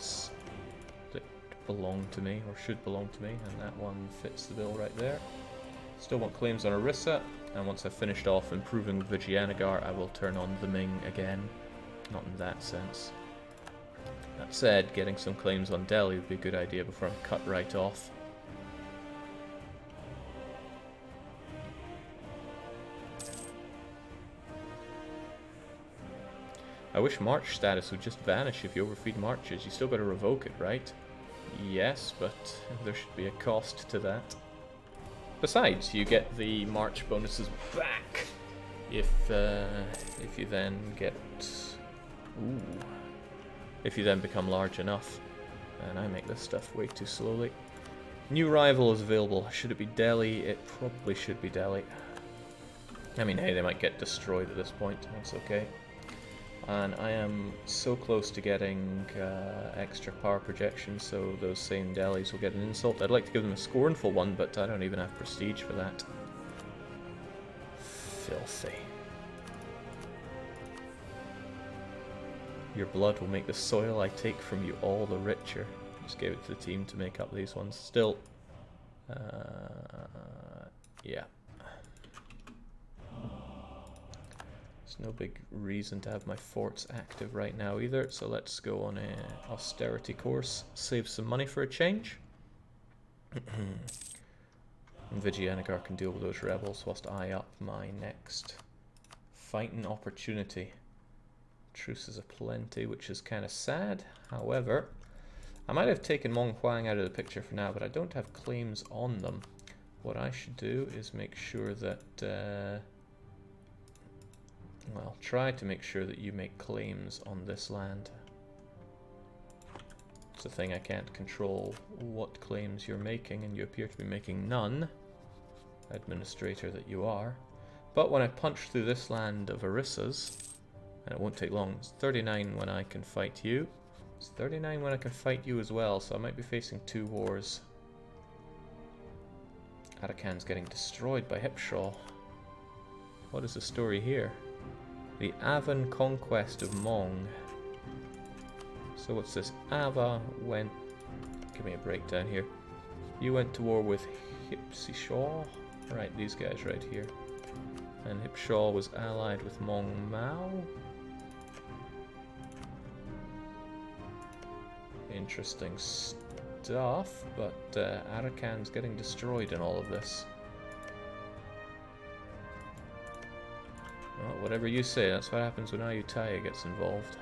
areas that belong to me, or should belong to me, and that one fits the bill right there. Still want claims on Orissa, and once I've finished off improving Vijayanagar, I will turn on the Ming again. Not in that sense. That said, getting some claims on Delhi would be a good idea before I'm cut right off. I wish March status would just vanish if you overfeed marches. You still gotta revoke it, right? Yes, but there should be a cost to that. Besides, you get the March bonuses back if you then get... Ooh. If you then become large enough. And I make this stuff way too slowly. New rival is available. Should it be Delhi? It probably should be Delhi. I mean, hey, they might get destroyed at this point. That's okay. And I am so close to getting extra power projection, so those same Delhis will get an insult. I'd like to give them a scornful one, but I don't even have prestige for that. Filthy. Your blood will make the soil I take from you all the richer. Just gave it to the team to make up these ones. Still, yeah. There's no big reason to have my forts active right now either, so let's go on a austerity course, save some money for a change. And Vijayanagar can deal with those rebels whilst I up my next fighting opportunity. Truces aplenty, which is kind of sad. However, I might have taken Mong Huang out of the picture for now, but I don't have claims on them. What I should do is make sure that... well, try to make sure that you make claims on this land. It's a thing I can't control what claims you're making, and you appear to be making none, administrator that you are. But when I punch through this land of Orissas, and it won't take long, it's 39 when I can fight you. It's 39 when I can fight you as well, so I might be facing 2 wars. Arakan's getting destroyed by Hipshaw. What is the story here? The Avan conquest of Mong. So what's this? Ava went... Give me a breakdown here. You went to war with Hipsishaw? Right, these guys right here. And Hipshaw was allied with Mong Mao? Interesting stuff, but Arakan's getting destroyed in all of this. Well, whatever you say, that's what happens when Ayutthaya gets involved.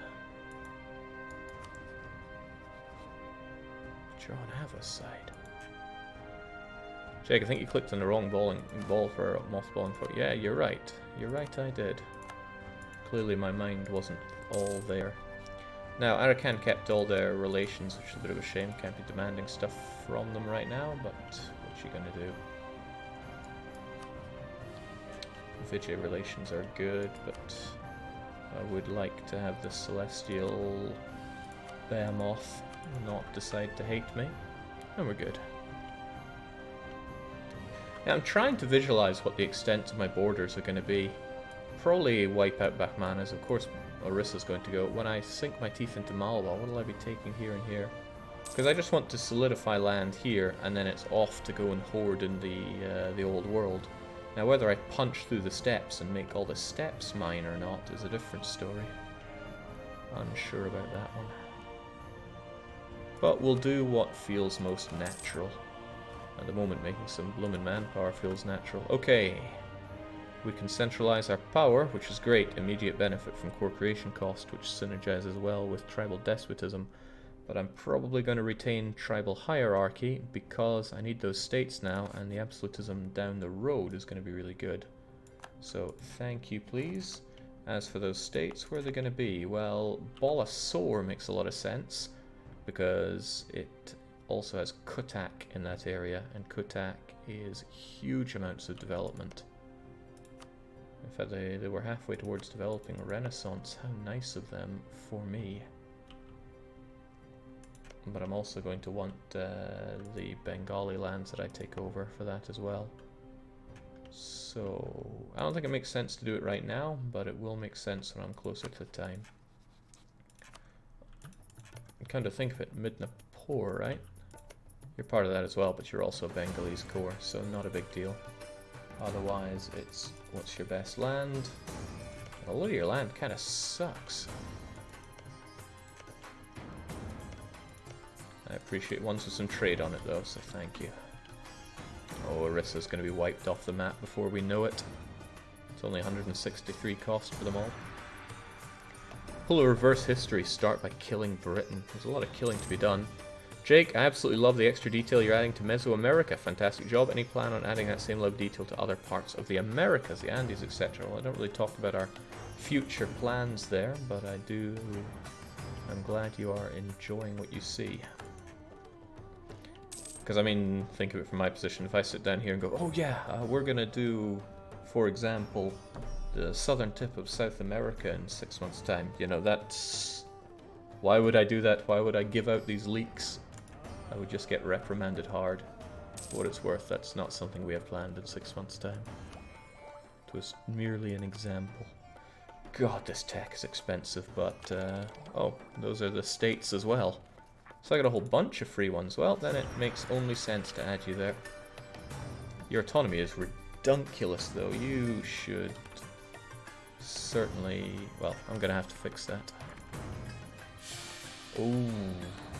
But you're on Ava's side. Jake, I think you clicked on the wrong ball for mothballing for... Yeah, you're right. You're right, I did. Clearly my mind wasn't all there. Now, Arakan kept all their relations, which is a bit of a shame. Can't be demanding stuff from them right now, but what you gonna do? Vijay relations are good, but I would like to have the Celestial Behemoth not decide to hate me. And we're good. Yeah, I'm trying to visualize what the extent of my borders are going to be. Probably wipe out Bahmanas. Of course, Orissa's going to go. When I sink my teeth into Malwa, what will I be taking here and here? Because I just want to solidify land here, and then it's off to go and hoard in the old world. Now, whether I punch through the steppes and make all the steppes mine or not is a different story. Unsure about that one. But we'll do what feels most natural. At the moment, making some bloomin' manpower feels natural. Okay. We can centralize our power, which is great. Immediate benefit from core creation cost, which synergizes well with tribal despotism. But I'm probably going to retain tribal hierarchy because I need those states now, and the absolutism down the road is going to be really good. So, thank you, please. As for those states, where are they going to be? Well, Balasore makes a lot of sense because it also has Kutak in that area, and Kutak is huge amounts of development. In fact, they were halfway towards developing a Renaissance. How nice of them for me. But I'm also going to want the Bengali lands that I take over for that as well. So, I don't think it makes sense to do it right now, but it will make sense when I'm closer to the time. Come to think of it, Midnapore, right? You're part of that as well, but you're also a Bengalese core, so not a big deal. Otherwise, it's what's your best land? A lot of your land kind of sucks. I appreciate ones with some trade on it though, so thank you. Oh, Orissa's going to be wiped off the map before we know it. It's only 163 cost for them all. Pull a reverse history, start by killing Britain. There's a lot of killing to be done. Jake, I absolutely love the extra detail you're adding to Mesoamerica. Fantastic job. Any plan on adding that same level of detail to other parts of the Americas, the Andes, etc.? Well, I don't really talk about our future plans there, but I'm glad you are enjoying what you see. Because, I mean, think of it from my position. If I sit down here and go, oh yeah, we're going to do, for example, the southern tip of South America in 6 months' time. You know, that's... Why would I do that? Why would I give out these leaks? I would just get reprimanded hard. For what it's worth, that's not something we have planned in 6 months' time. It was merely an example. God, this tech is expensive, but... oh, those are the states as well. So I got a whole bunch of free ones. Well, then it makes only sense to add you there. Your autonomy is redunculous, though. You should certainly... Well, I'm going to have to fix that. Oh,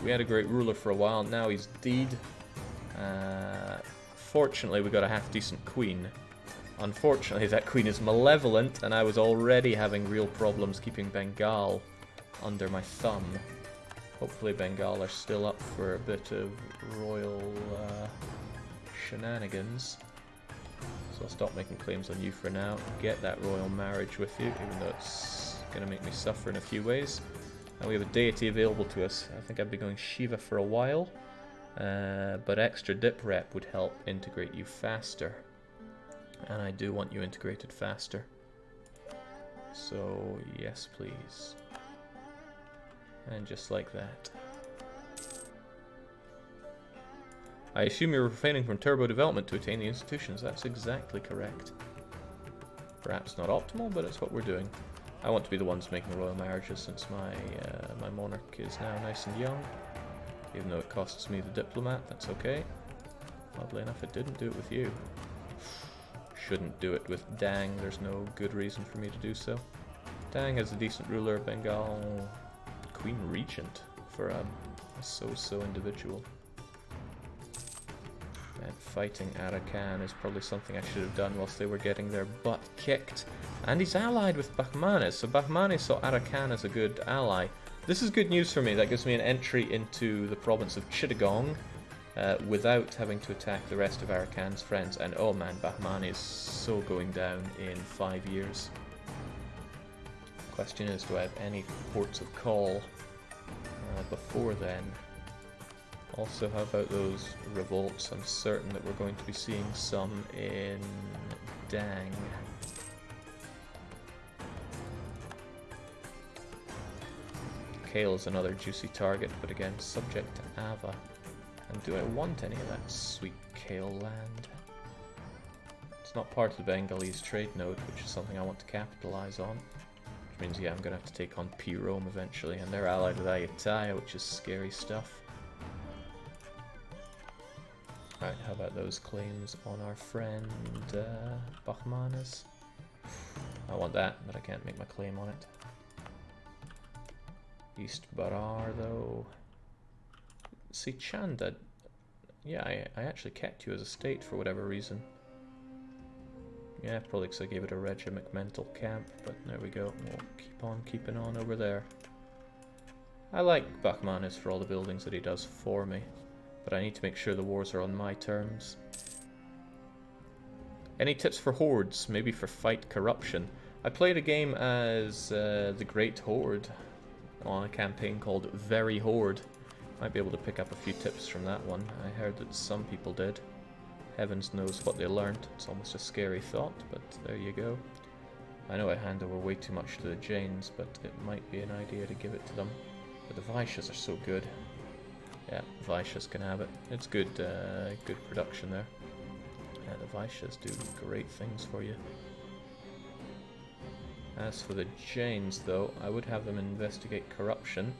we had a great ruler for a while. Now he's dead. Fortunately, we got a half-decent queen. Unfortunately, that queen is malevolent, and I was already having real problems keeping Bengal under my thumb. Hopefully Bengal are still up for a bit of royal shenanigans. So I'll stop making claims on you for now. Get that royal marriage with you, even though it's going to make me suffer in a few ways. And we have a deity available to us. I think I've been going Shiva for a while. But extra dip rep would help integrate you faster. And I do want you integrated faster. So, yes please. And just like that. I assume you're refraining from turbo development to attain the institutions. That's exactly correct. Perhaps not optimal, but it's what we're doing. I want to be the ones making royal marriages since my monarch is now nice and young. Even though it costs me the diplomat, that's okay. Oddly enough, it didn't do it with you. Shouldn't do it with Dang. There's no good reason for me to do so. Dang has a decent ruler of Bengal. Queen Regent for a so-so individual. And fighting Arakan is probably something I should have done whilst they were getting their butt kicked. And he's allied with Bahmanis, so Bahmanis saw Arakan as a good ally. This is good news for me. That gives me an entry into the province of Chittagong without having to attack the rest of Arakan's friends. And oh man, Bahmani is so going down in 5 years. Question is, do I have any ports of call before then? Also, how about those revolts? I'm certain that we're going to be seeing some in Dang. Kale is another juicy target, but again, subject to Ava. And do I want any of that sweet Kale land? It's not part of the Bengalese trade node, which is something I want to capitalize on. Which means, yeah, I'm going to have to take on P-Rome eventually, and they're allied with Ayutthaya, which is scary stuff. Alright, how about those claims on our friend Bahmanis? I want that, but I can't make my claim on it. East Barar, though. See, Chanda, yeah, I actually kept you as a state for whatever reason. Yeah, probably because I gave it a regimental camp, but there we go. We'll keep on keeping on over there. I like Bahmanis for all the buildings that he does for me, but I need to make sure the wars are on my terms. Any tips for hordes? Maybe for fight corruption? I played a game as the Great Horde on a campaign called Very Horde. Might be able to pick up a few tips from that one. I heard that some people did. Heavens knows what they learned. It's almost a scary thought, but there you go. I know I hand over way too much to the Jains, but it might be an idea to give it to them. But the Vaishyas are so good. Yeah, Vaishyas can have it. It's good, good production there. Yeah, the Vaishyas do great things for you. As for the Jains, though, I would have them investigate corruption.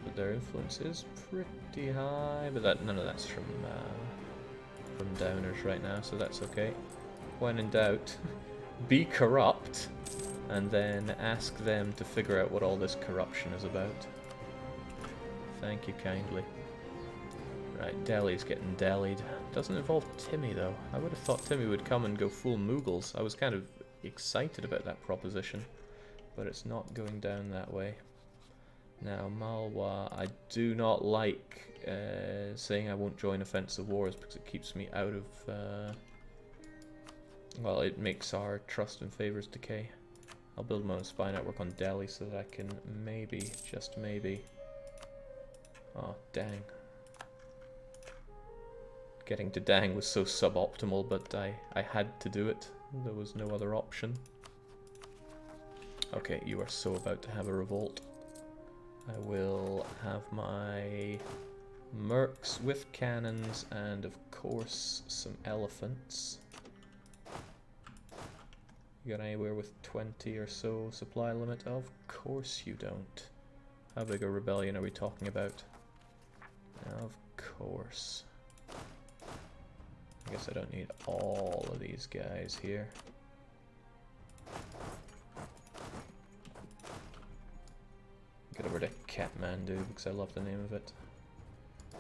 But their influence is pretty high, but that none of that's from downers right now, so that's okay. When in doubt, be corrupt, and then ask them to figure out what all this corruption is about. Thank you kindly. Right, Delhi's getting delhied. Doesn't involve Timmy though. I would have thought Timmy would come and go full Mughals. I was kind of excited about that proposition, but it's not going down that way. Now, Malwa, I do not like saying I won't join offensive wars because it keeps me out of... well, it makes our trust and favors decay. I'll build my own spy network on Delhi so that I can maybe, just maybe... Oh, dang. Getting to Dang was so suboptimal, but I had to do it. There was no other option. Okay, you are so about to have a revolt. I will have my mercs with cannons and, of course, some elephants. You got anywhere with 20 or so supply limit? Of course you don't. How big a rebellion are we talking about? Of course. I guess I don't need all of these guys here. Get over to Kathmandu because I love the name of it.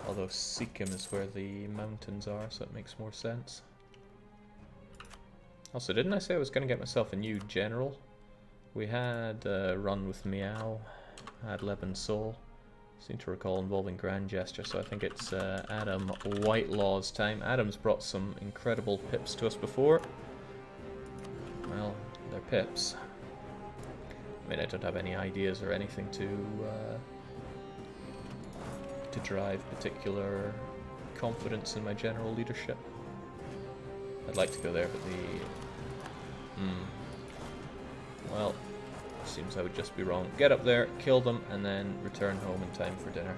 Although Sikkim is where the mountains are, so it makes more sense. Also, didn't I say I was going to get myself a new general? We had Run with Meow, had Leban Soul. Seem to recall involving Grand Gesture, so I think it's Adam Whitelaw's time. Adam's brought some incredible pips to us before. Well, they're pips. I mean, I don't have any ideas or anything to drive particular confidence in my general leadership. I'd like to go there, but well, seems I would just be wrong. Get up there, kill them, and then return home in time for dinner.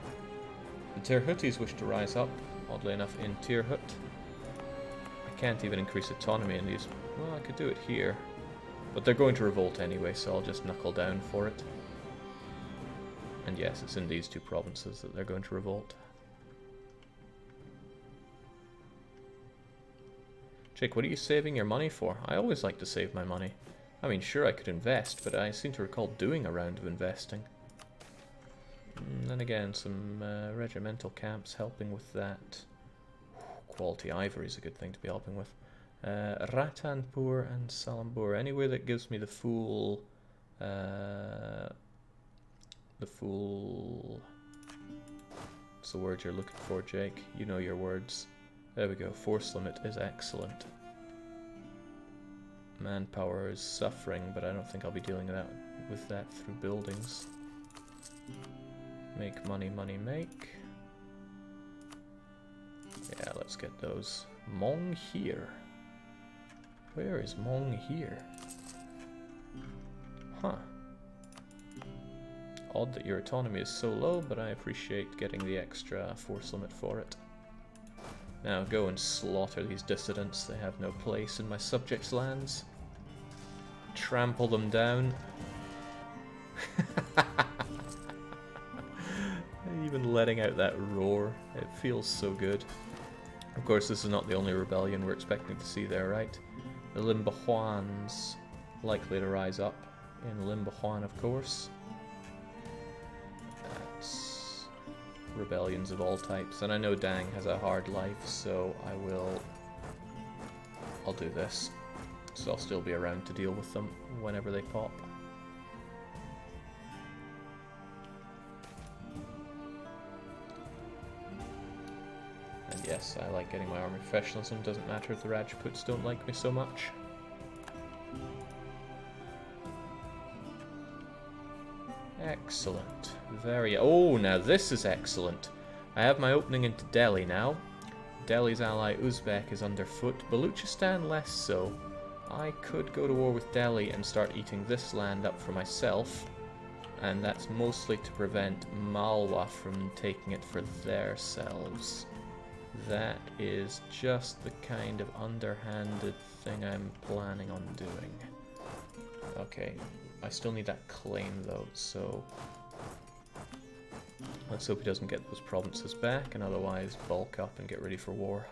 The Tirhutis wish to rise up, oddly enough, in Tirhut. I can't even increase autonomy in these. Well, I could do it here. But they're going to revolt anyway, so I'll just knuckle down for it. And yes, it's in these two provinces that they're going to revolt. Jake, what are you saving your money for? I always like to save my money. I mean, sure, I could invest, but I seem to recall doing a round of investing. And then again, some regimental camps helping with that. Quality ivory is a good thing to be helping with. Ratanpur and Salambur. Anywhere that gives me the full... What's the word you're looking for, Jake? You know your words. There we go. Force limit is excellent. Manpower is suffering, but I don't think I'll be dealing with that through buildings. Make money, money, make. Yeah, let's get those. Mong here. Where is Mong here? Huh. Odd that your autonomy is so low, but I appreciate getting the extra force limit for it. Now go and slaughter these dissidents. They have no place in my subjects' lands. Trample them down. Even letting out that roar, it feels so good. Of course, this is not the only rebellion we're expecting to see there, right? The Limbahuans likely to rise up in Limbahuan, of course. That's rebellions of all types, and I know Dang has a hard life, so I'll do this. So I'll still be around to deal with them whenever they pop. And yes, I like getting my army professionalism. Doesn't matter if the Rajputs don't like me so much. Excellent. Very... Oh, now this is excellent. I have my opening into Delhi now. Delhi's ally Uzbek is underfoot. Baluchistan less so. I could go to war with Delhi and start eating this land up for myself. And that's mostly to prevent Malwa from taking it for themselves. That is just the kind of underhanded thing I'm planning on doing. Okay, I still need that claim though, so Let's hope he doesn't get those provinces back, and otherwise bulk up and get ready for war.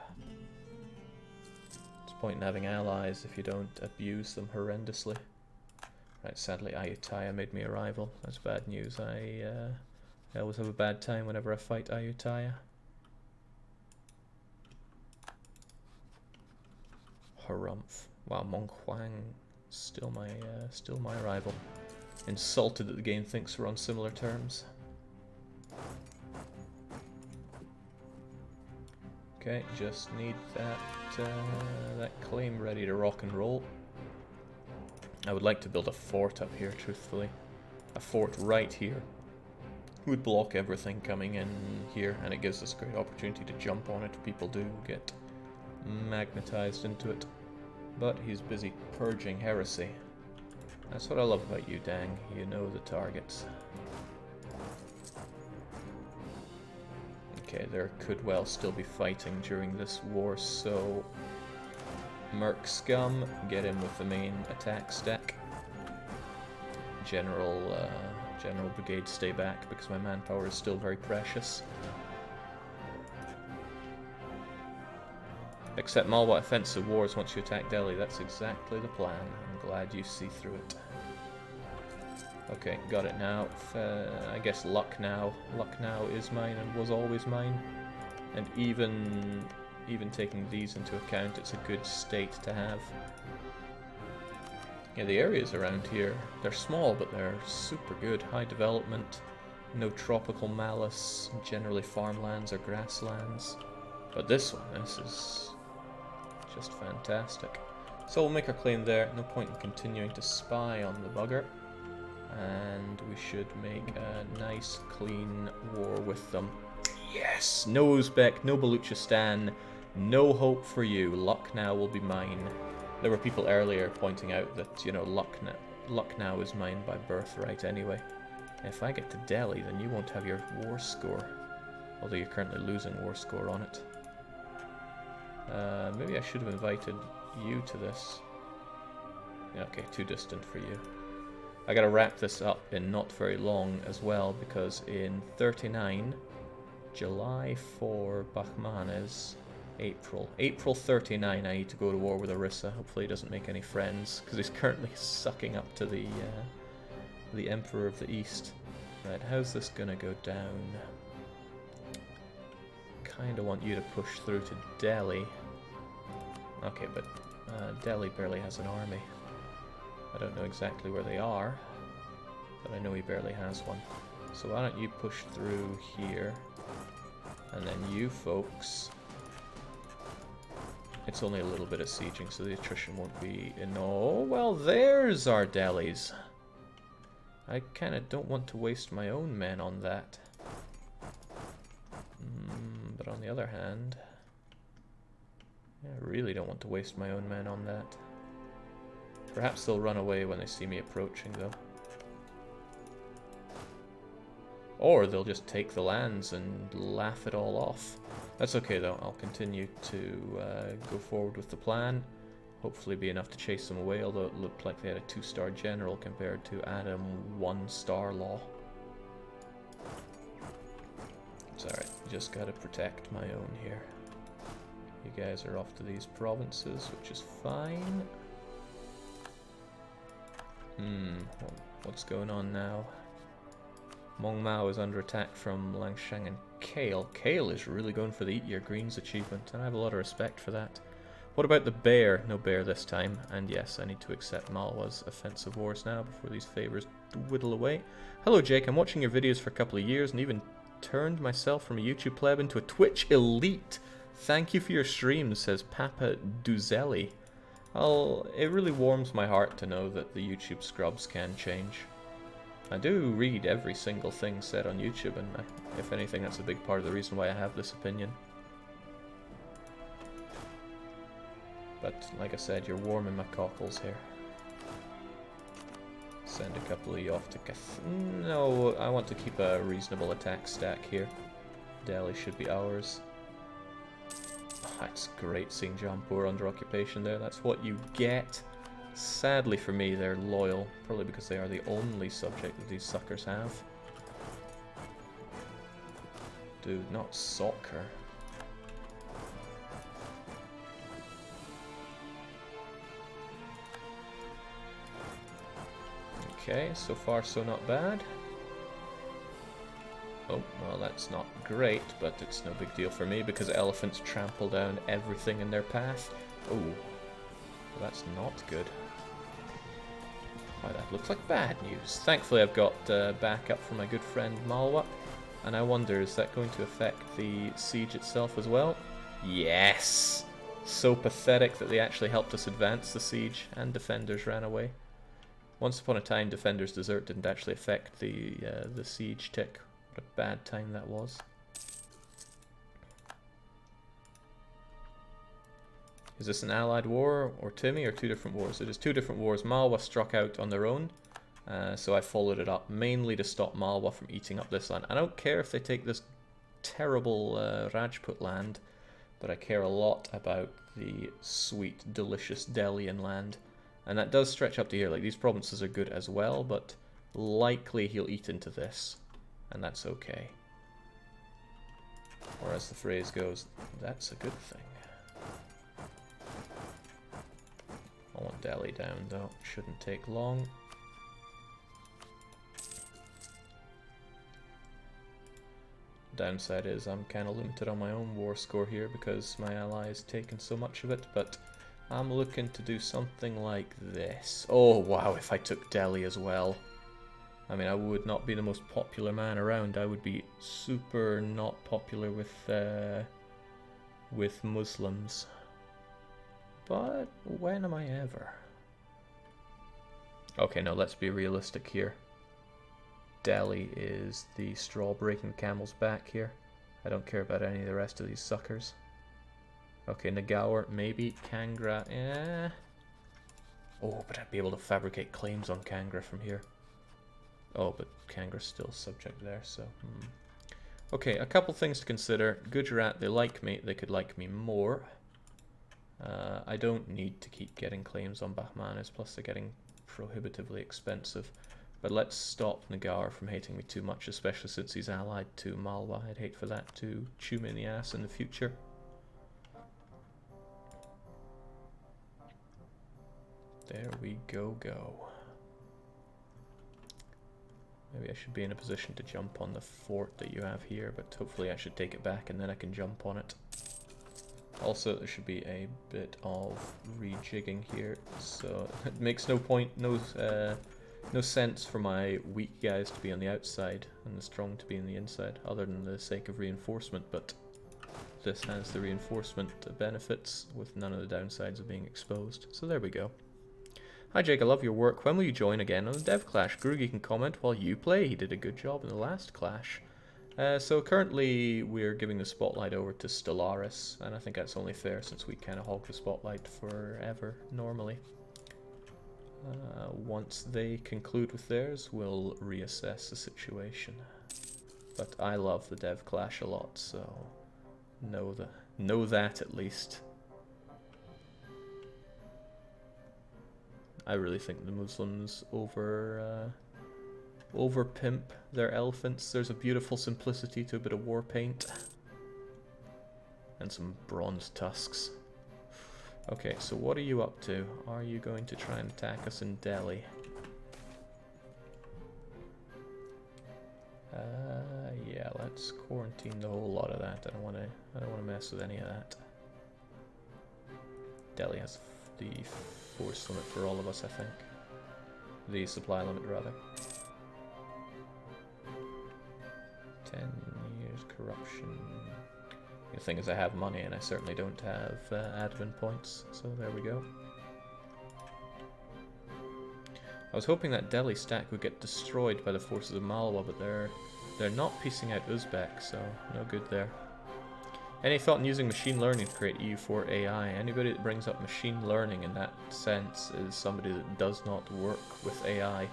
There's point in having allies if you don't abuse them horrendously. Right, sadly Ayutthaya made me a rival. That's bad news. I always have a bad time whenever I fight Ayutthaya. Harumph. Wow, Monghuang, still my rival. Insulted that the game thinks we're on similar terms. Okay, just need that claim ready to rock and roll. I would like to build a fort up here, truthfully. A fort right here would block everything coming in here, and it gives us a great opportunity to jump on it. People do get magnetized into it. But he's busy purging heresy. That's what I love about you, Dang. You know the targets. Okay, there could well still be fighting during this war, so Merc Scum, get in with the main attack stack. General Brigade, stay back because my manpower is still very precious. Accept Malwa offensive wars once you attack Delhi. That's exactly the plan. I'm glad you see through it. Okay, got it now. I guess Lucknow. Lucknow is mine and was always mine. And even taking these into account, it's a good state to have. Yeah, the areas around here, they're small, but they're super good. High development, no tropical malice, generally farmlands or grasslands. But this one, this is just fantastic. So we'll make our claim there. No point in continuing to spy on the bugger. And we should make a nice, clean war with them. Yes! No Uzbek, no Baluchistan, no hope for you. Lucknow will be mine. There were people earlier pointing out that, you know, Lucknow is mine by birthright anyway. If I get to Delhi, then you won't have your war score. Although you're currently losing war score on it. Maybe I should have invited you to this. Yeah, okay, too distant for you. I gotta wrap this up in not very long as well, because in 39, July for Bahman is April. April 39, I need to go to war with Orissa. Hopefully he doesn't make any friends, because he's currently sucking up to the Emperor of the East. Right, how's this gonna go down? Kinda want you to push through to Delhi. Okay, but Delhi barely has an army. I don't know exactly where they are, but I know he barely has one. So why don't you push through here, and then you folks... It's only a little bit of sieging, so the attrition won't be... Oh, well, there's our Delhis. I kind of don't want to waste my own men on that. But on the other hand... I really don't want to waste my own men on that. Perhaps they'll run away when they see me approaching, though. Or they'll just take the lands and laugh it all off. That's okay, though. I'll continue to go forward with the plan. Hopefully be enough to chase them away, although it looked like they had a 2-star general compared to Adam 1-star law. It's alright. Just gotta protect my own here. You guys are off to these provinces, which is fine. What's going on now? Mong Mao is under attack from Langshang and Kale. Kale is really going for the Eat Your Greens achievement, and I have a lot of respect for that. What about the bear? No bear this time. And yes, I need to accept Malwa's offensive wars now before these favors whittle away. Hello Jake, I'm watching your videos for a couple of years and even turned myself from a YouTube pleb into a Twitch elite. Thank you for your stream, says Papa Duzelli. It really warms my heart to know that the YouTube scrubs can change. I do read every single thing said on YouTube, and if anything, that's a big part of the reason why I have this opinion. But, like I said, you're warming my cockles here. Send a couple of you off to No, I want to keep a reasonable attack stack here. Delhi should be ours. It's great seeing Jampur under occupation there. That's what you get. Sadly for me, they're loyal. Probably because they are the only subject that these suckers have. Dude, not soccer. Okay, so far so not bad. Oh, well that's not great, but it's no big deal for me because elephants trample down everything in their path. Oh, well, that's not good. Oh, that looks like bad news. Thankfully I've got backup from my good friend Malwa, and I wonder, is that going to affect the siege itself as well? Yes! So pathetic that they actually helped us advance the siege, and defenders ran away. Once upon a time, defenders' desert didn't actually affect the siege tick. What a bad time that was. Is this an allied war or Timmy, or two different wars? It is two different wars. Malwa struck out on their own, so I followed it up mainly to stop Malwa from eating up this land. I don't care if they take this terrible Rajput land, but I care a lot about the sweet, delicious Delian land. And that does stretch up to here. Like, these provinces are good as well, but likely he'll eat into this, and that's okay. Or as the phrase goes, that's a good thing. I want Delhi down though, shouldn't take long. Downside is I'm kind of limited on my own war score here because my ally has taken so much of it, but I'm looking to do something like this. Oh wow, if I took Delhi as well. I mean, I would not be the most popular man around. I would be super not popular with Muslims. But when am I ever? Okay, no, let's be realistic here. Delhi is the straw breaking the camel's back here. I don't care about any of the rest of these suckers. Okay, Nagaur, maybe. Kangra, eh. Oh, but I'd be able to fabricate claims on Kangra from here. Oh, but Kangra's still subject there, so... Okay, a couple things to consider. Gujarat, they like me. They could like me more. I don't need to keep getting claims on Bahmanis, plus they're getting prohibitively expensive. But let's stop Nagaur from hating me too much, especially since he's allied to Malwa. I'd hate for that to chew me in the ass in the future. There we go. Maybe I should be in a position to jump on the fort that you have here, but hopefully I should take it back and then I can jump on it. Also, there should be a bit of rejigging here, so it makes no sense for my weak guys to be on the outside and the strong to be on the inside, other than the sake of reinforcement, but this has the reinforcement benefits with none of the downsides of being exposed, so there we go. Hi Jake, I love your work. When will you join again on the Dev Clash? Grugi can comment while you play. He did a good job in the last Clash. So currently we're giving the spotlight over to Stellaris, and I think that's only fair since we kind of hog the spotlight forever normally. Once they conclude with theirs, we'll reassess the situation. But I love the Dev Clash a lot, so know that at least. I really think the Muslims over pimp their elephants. There's a beautiful simplicity to a bit of war paint. And some bronze tusks. Okay, so what are you up to? Are you going to try and attack us in Delhi? Yeah, let's quarantine the whole lot of that. I don't want to mess with any of that. Delhi has the force limit for all of us, I think. The supply limit, rather. 10 years corruption. The thing is, I have money, and I certainly don't have admin points, so there we go. I was hoping that Delhi stack would get destroyed by the forces of Malwa, but they're not piecing out Uzbek, so no good there. Any thought in using machine learning to create EU4 AI? Anybody that brings up machine learning in that sense is somebody that does not work with AI.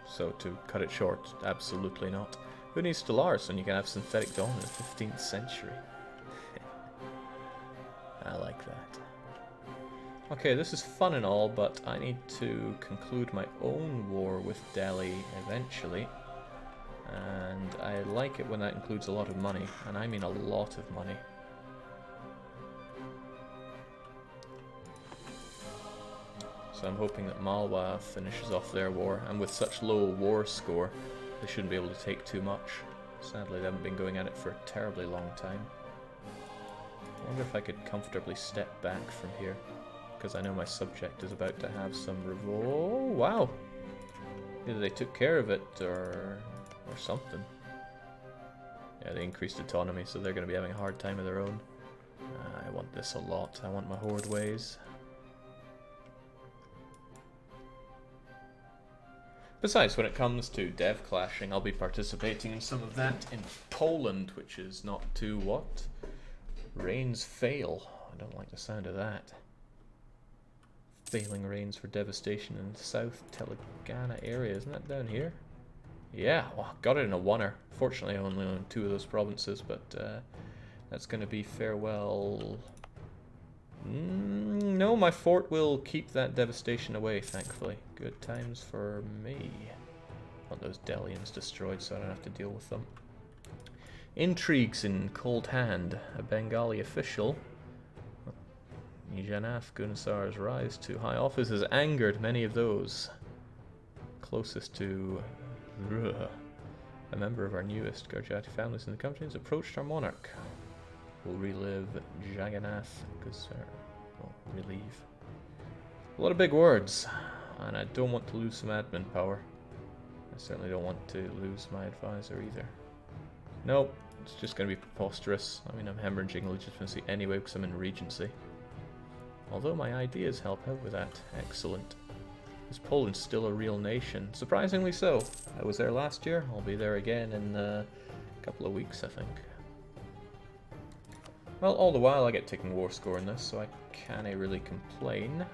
So to cut it short, absolutely not. Who needs Stellaris when you can have synthetic dawn in the 15th century? I like that. Okay, this is fun and all, but I need to conclude my own war with Delhi eventually. And I like it when that includes a lot of money, and I mean a lot of money. So I'm hoping that Malwa finishes off their war, and with such low war score, they shouldn't be able to take too much. Sadly, they haven't been going at it for a terribly long time. I wonder if I could comfortably step back from here, because I know my subject is about to have some revolt. Oh, wow! Either they took care of it, or something. Yeah, they increased autonomy, so they're going to be having a hard time of their own. I want this a lot. I want my horde ways. Besides, when it comes to dev clashing, I'll be participating in some of that in Poland, which is not too what? Rains fail. I don't like the sound of that. Failing rains for devastation in the South Telangana area. Isn't that down here? Yeah, well, got it in a oneer. Fortunately, I only own 2 of those provinces, but that's going to be farewell. No, my fort will keep that devastation away, thankfully. Good times for me. I want those Delians destroyed so I don't have to deal with them. Intrigues in Cold Hand. A Bengali official, Janaf Gunsar's rise to high office has angered many of those closest to a member of our newest Gurjati families in the country has approached our monarch. We'll relive Jagannath Gunsar. Well, relieve. A lot of big words, and I don't want to lose some admin power. I certainly don't want to lose my advisor either. Nope, it's just going to be preposterous. I mean, I'm hemorrhaging legitimacy anyway because I'm in Regency. Although my ideas help out with that. Excellent. Is Poland still a real nation? Surprisingly so. I was there last year. I'll be there again in a couple of weeks, I think. Well, all the while I get taking war score in this, so I can't really complain.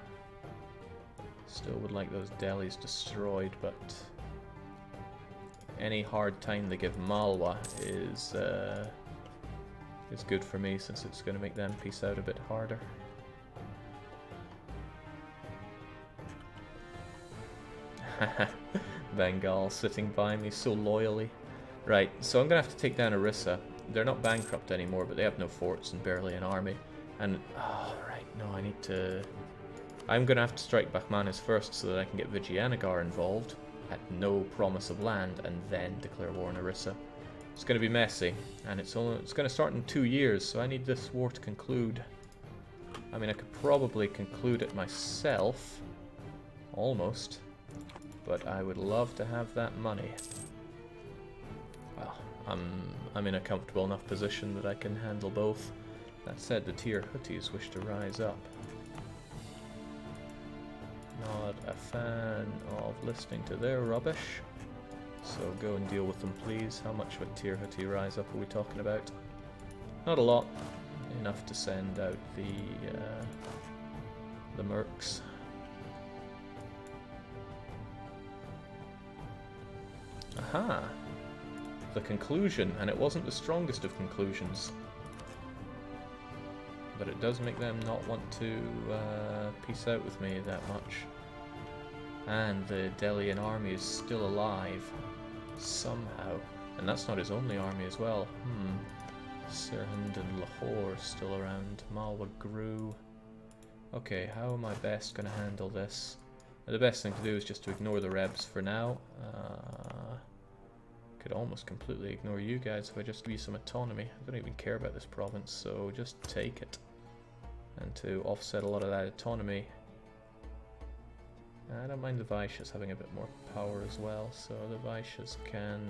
Still would like those Delhis destroyed, but any hard time they give Malwa is good for me, since it's going to make them peace out a bit harder. Bengal sitting by me so loyally. Right, so I'm going to have to take down Orissa. They're not bankrupt anymore, but they have no forts and barely an army. And, oh, right, no, I need to... I'm going to have to strike Bakhmanis first so that I can get Vijayanagar involved at no promise of land, and then declare war on Orissa. It's going to be messy, and it's going to start in 2 years, so I need this war to conclude. I mean, I could probably conclude it myself, almost, but I would love to have that money. Well, I'm in a comfortable enough position that I can handle both. That said, the Tir Huttis wish to rise up. Not a fan of listening to their rubbish, so go and deal with them, please. How much of a Tir Hutti rise up are we talking about? Not a lot. Enough to send out the mercs. Aha! The conclusion, and it wasn't the strongest of conclusions. But it does make them not want to peace out with me that much. And the Delian army is still alive. Somehow. And that's not his only army as well. Sirhind and Lahore still around. Malwa grew. Okay, how am I best going to handle this? The best thing to do is just to ignore the Rebs for now. Could almost completely ignore you guys if I just give you some autonomy. I don't even care about this province, so just take it. And to offset a lot of that autonomy, I don't mind the Vaishyas having a bit more power as well, so the Vaishyas can...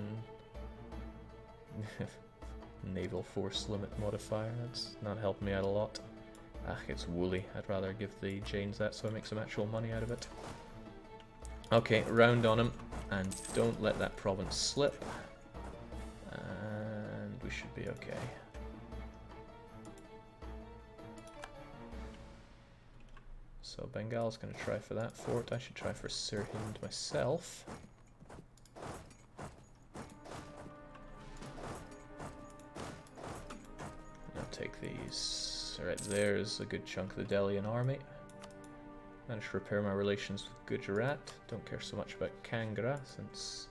Naval force limit modifier, that's not helping me out a lot. Ah, it's woolly. I'd rather give the Jains that so I make some actual money out of it. Okay, round on him, and don't let that province slip. And we should be okay. So Bengal's going to try for that fort. I should try for Sirhind myself. I'll take these. Alright, there's a good chunk of the Delian army. Managed to repair my relations with Gujarat. Don't care so much about Kangra since